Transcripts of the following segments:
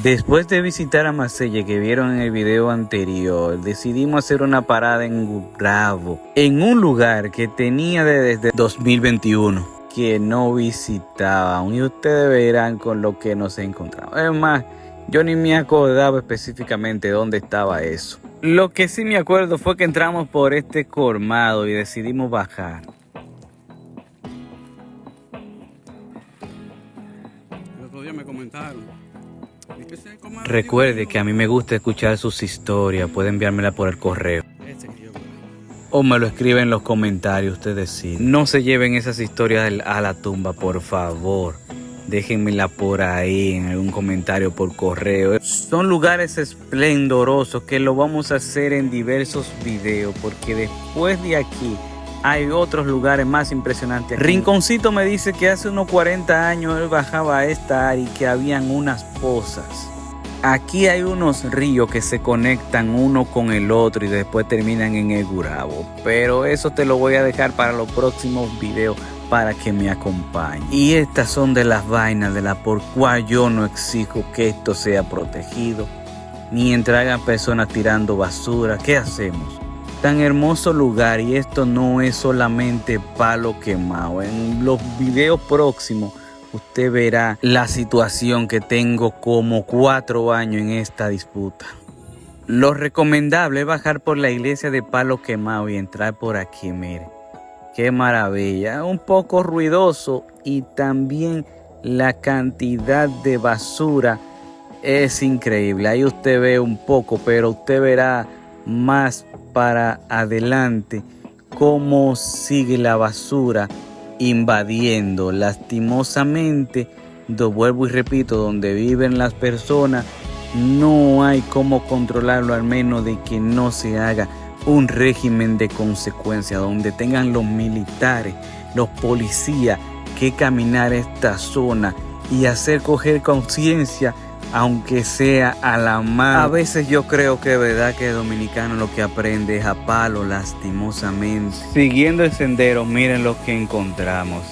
Después de visitar a Masella que vieron en el video anterior, decidimos hacer una parada en Gurabo, en un lugar que tenía desde 2021 que no visitaba, y ustedes verán con lo que nos encontramos. Es más, yo ni me acordaba específicamente dónde estaba eso. Lo que sí me acuerdo fue que entramos por este colmado y decidimos bajar. El otro día me comentaron. Recuerde que a mí me gusta escuchar sus historias, puede enviármela por el correo. O me lo escriben en los comentarios, ustedes deciden. No se lleven esas historias a la tumba, por favor. Déjenmela por ahí en algún comentario por correo. Son lugares esplendorosos que lo vamos a hacer en diversos videos, porque después de aquí hay otros lugares más impresionantes. Rinconcito me dice que hace unos 40 años él bajaba a esta área y que habían unas pozas. Aquí hay unos ríos que se conectan uno con el otro y después terminan en el Gurabo. Pero eso te lo voy a dejar para los próximos videos para que me acompañen. Y estas son de las vainas de la por cual yo no exijo que esto sea protegido. Mientras hagan personas tirando basura, ¿qué hacemos? Tan hermoso lugar, y esto no es solamente palo quemado. En los videos próximos usted verá la situación que tengo como 4 años en esta disputa. Lo recomendable es bajar por la iglesia de Palo Quemado y entrar por aquí, mire. Qué maravilla, un poco ruidoso y también la cantidad de basura es increíble. Ahí usted ve un poco, pero usted verá más para adelante cómo sigue la basura invadiendo. Lastimosamente, vuelvo y repito, donde viven las personas no hay cómo controlarlo, al menos de que no se haga un régimen de consecuencia donde tengan los militares, los policías que caminar esta zona y hacer coger conciencia, aunque sea a la mano. A veces yo creo que es verdad que el dominicano lo que aprende es a palo, lastimosamente. Siguiendo el sendero, miren lo que encontramos,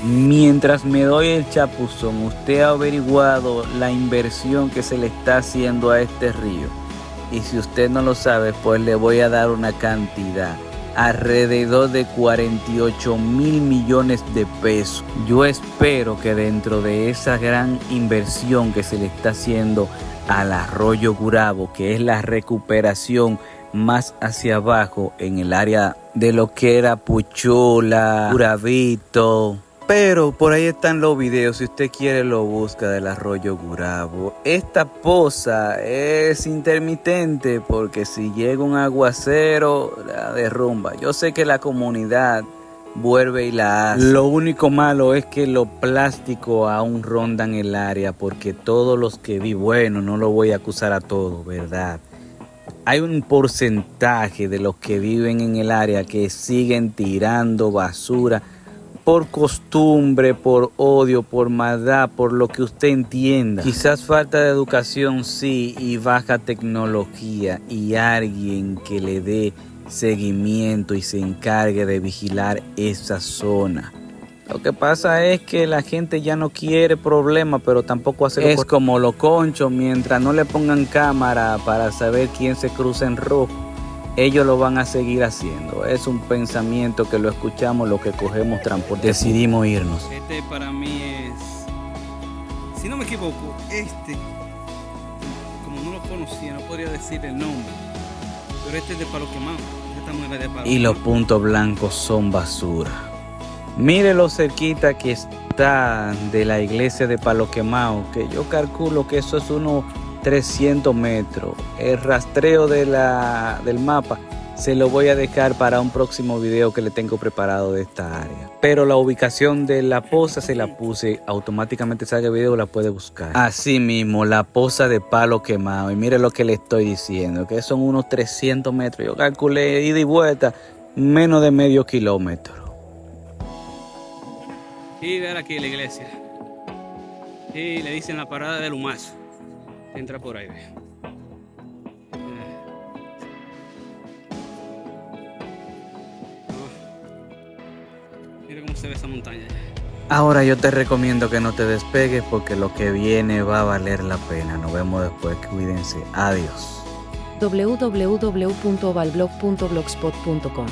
Mientras me doy el chapuzón, ¿usted ha averiguado la inversión que se le está haciendo a este río? Y si usted no lo sabe, pues le voy a dar una cantidad, alrededor de 48 mil millones de pesos. Yo espero que dentro de esa gran inversión que se le está haciendo al arroyo Gurabo, que es la recuperación más hacia abajo en el área de lo que era Puchola, Gurabito. Pero por ahí están los videos, si usted quiere lo busca, del arroyo Gurabo. Esta poza es intermitente porque si llega un aguacero la derrumba. Yo sé que la comunidad vuelve y la hace. Lo único malo es que los plásticos aún rondan el área, porque todos los que vi, bueno, no lo voy a acusar a todos, ¿verdad? Hay un porcentaje de los que viven en el área que siguen tirando basura por costumbre, por odio, por maldad, por lo que usted entienda. Quizás falta de educación, sí, y baja tecnología, y alguien que le dé seguimiento y se encargue de vigilar esa zona. Lo que pasa es que la gente ya no quiere problemas, pero tampoco hace. Es como los conchos, mientras no le pongan cámara para saber quién se cruza en rojo, ellos lo van a seguir haciendo. Es un pensamiento que lo escuchamos, lo que cogemos transporte. Decidimos irnos. Este para mí es, si no me equivoco, como no lo conocía, no podría decir el nombre, pero este es de Palo Quemado. Y los puntos blancos son basura. Mire lo cerquita que está de la iglesia de Palo Quemado, que yo calculo que eso es unos 300 metros. El rastreo del mapa se lo voy a dejar para un próximo video que le tengo preparado de esta área. Pero la ubicación de la poza se la puse, automáticamente salga el video, la puede buscar. Así mismo, la poza de Palo Quemado. Y mire lo que le estoy diciendo, que son unos 300 metros. Yo calculé ida y vuelta Menos de medio kilómetro. Y ver aquí la iglesia. Y le dicen la parada del Humazo. Entra por ahí, ve. Mira cómo se ve esa montaña allá. Ahora yo te recomiendo que no te despegues porque lo que viene va a valer la pena. Nos vemos después. Cuídense. Adiós. www.ovalblog.blogspot.com